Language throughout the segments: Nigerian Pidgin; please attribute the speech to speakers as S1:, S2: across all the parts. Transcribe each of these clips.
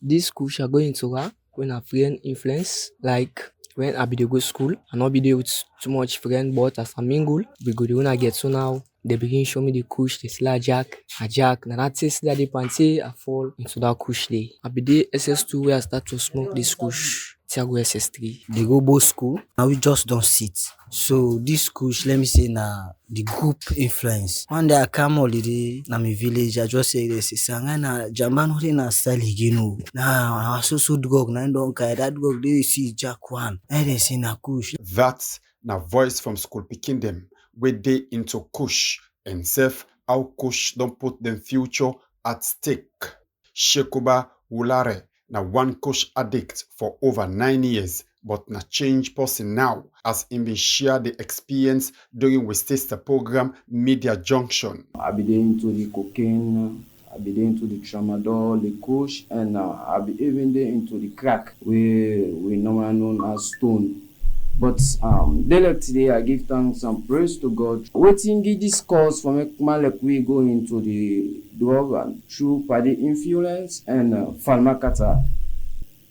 S1: This Kush are going to her when her friend influence, like when I be dey go school, I not be there with too much friend, but as I mingle, we go the when I get so now. They begin show me the Kush, they see a jack. Now that says that the panty I fall into that Kush day. I be there SS2 where I start to smoke this Kush. Till I go SS3. They go both school.
S2: Now we just don't sit. So this Kush, let me say na the group influence. One day I come holiday na my village, I just say this sanga na Jaman holi na style again o. Na so drug na don carry that drug they see Jack one. And they say na Kush.
S3: That's na voice from school picking them where they into Kush and self how Kush don't put them future at stake. Shekuba Wulare na one Kush addict for over 9 years, but na change person now as him been share the experience during we sister program Media Junction.
S4: I be there into the cocaine, I be there into the tramadol, the Kush, and I be even there into the crack, we normally known as stone. But like today, I give thanks and praise to God. Waiting this cause for me, like we go into the drug and through party influence and pharmacata.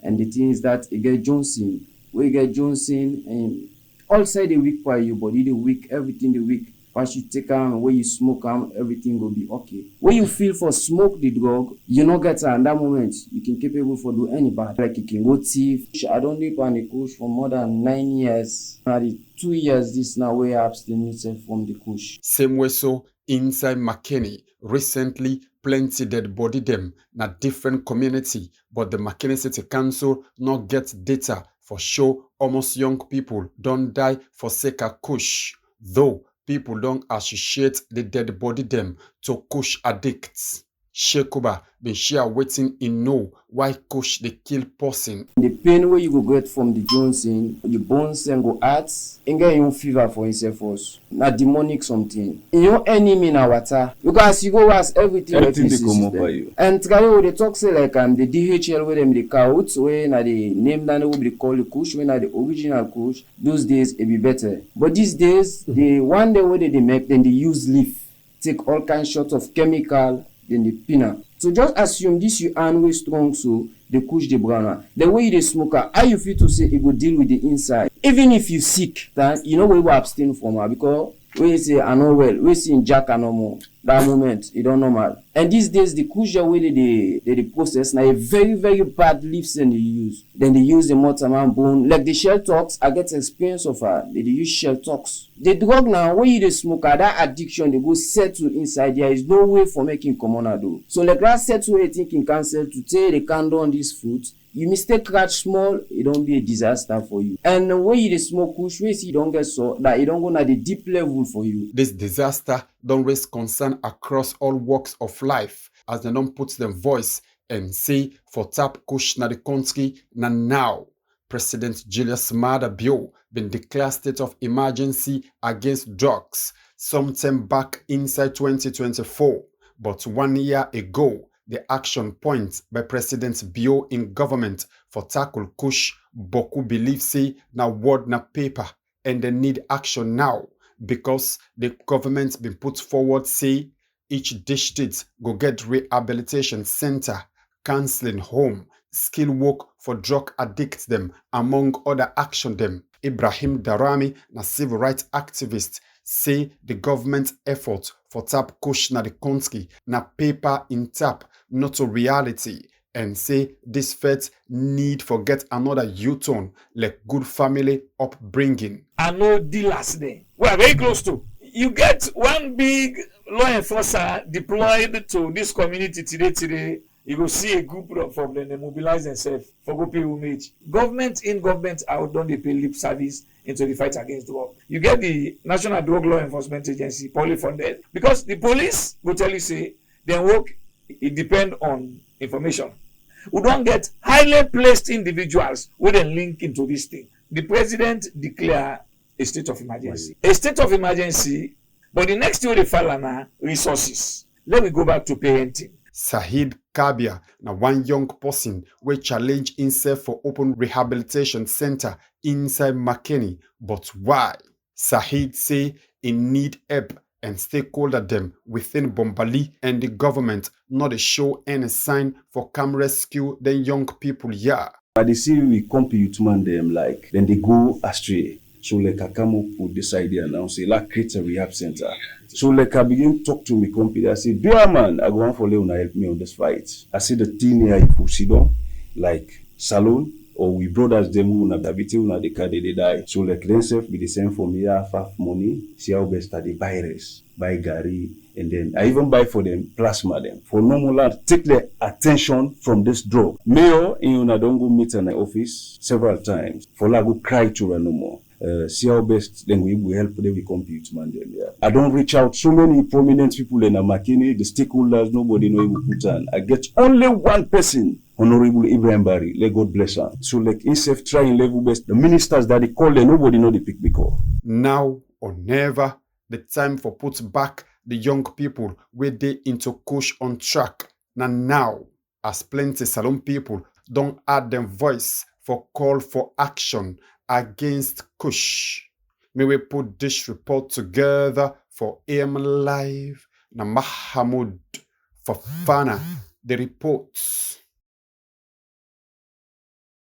S4: And the thing is that you get Johnson. We get Johnson and all side the weak for you, body the weak, everything the weak. Once you take them, when you smoke them, everything will be okay. When you feel for smoke the drug, you not get at that moment, you can capable for do any bad. Like you can go thief. I don't live on the Kush for more than 9 years. Now the 2 years this now where I abstain myself from the Kush.
S3: Same way so inside McKinney, recently plenty dead body them na different community, but the McKinney City Council not get data for sure almost young people don't die for sake of Kush, though people don't associate the dead body them to Kush addicts. Shekuba been share waiting in know why Kush they kill person.
S4: The pain where you go get from the Johnson, your bones and go hurt, and get your fever for yourself also. Not demonic something. Your enemy na water. Because you go ask everything
S5: they come up by you.
S4: And try they talk say like the DHL where them the cows where na the name that will be called the Kush, when na the original Kush, those days it be better. But these days, the one day where they make, then they use leaf, take all kinds shots of chemical, then the pinna. So just assume this you are way strong, so they push the brown. The way they smoke, how you feel to say it will deal with the inside. Even if you sick, then you know we will abstain from her because we say I know well, we see in Jack and no more. That moment, it don't normal. And these days, the Kush way they process now a very, very bad leaves and they use. Then they use the mortarman bone. Like the shell talks, I get experience of her. They use shell talks. The drug now, when you the smoker, that addiction, they go settle inside. There is no way for making common though. So like that settle way thinking cancel to take the candle on this fruit. You mistake catch small, it don't be a disaster for you. And when you smoke Kush, we see you don't get so that it don't go at the deep level for you.
S3: This disaster don't raise concern across all walks of life as they don't put them voice and say for tap Kush na the country na now. President Julius Maada Bio been declared state of emergency against drugs sometime back inside 2024, but 1 year ago the action point by President Bio in government for tackle Kush, Boku believe say na word na paper and they need action now because the government been put forward say each district go get rehabilitation center, counseling home, skill work for drug addicts them, among other action them. Ibrahim Darami, na civil rights activist, say the government effort for tap Kush na the country na paper in tap, not a reality, and say this feds need for get another U-turn like good family upbringing.
S5: I know dealers there. We are very close to. You get one big law enforcer deployed to this community today. You go see a group of them, they mobilize themselves for go pay homage. Government in, government out, don't they pay lip service into the fight against drug. You get the National Drug Law Enforcement Agency, poorly funded, because the police will tell you, say, their work, it depends on information. We don't get highly placed individuals who then link into this thing. The president declare a state of emergency. A state of emergency, but the next thing they file are resources. Let me go back to parenting.
S3: Sahid Kabia, na one young person will challenge himself for open rehabilitation center inside McKinney. But why? Sahid say he need help and stakeholder them within Bombali and the government not to show any sign for come rescue the young people here.
S6: But they see we come to youth man them like then they go astray. So like I come up with this idea now, say like create a rehab center. So like I begin to talk to my company. I say, dear man, I go on for Leone help me on this fight. I see the thing here you sit down, like salon or we brothers them who na dabiti who na the car they die. So like themselves be the same for me, I have money, see how best I buy rice, buy gari, and then I even buy for them plasma them. For normal land, take the attention from this drug. Mayor in una don't go meet in the office several times. For la go cry to her no more. See how best then we will help them we compete man them. Yeah. I don't reach out so many prominent people in Amakini, the stakeholders, nobody know who put on. I get only one person, Honorable Ibrahim Barry, let God bless her. So like instead trying level best, the ministers that they call them, nobody know the pick because.
S3: Now or never, the time for put back the young people where they into Kush on track. Now, as plenty salon people don't add them voice for call for action against Kush. May we put this report together for AM Live. Na Mahamud for Fana, the reports.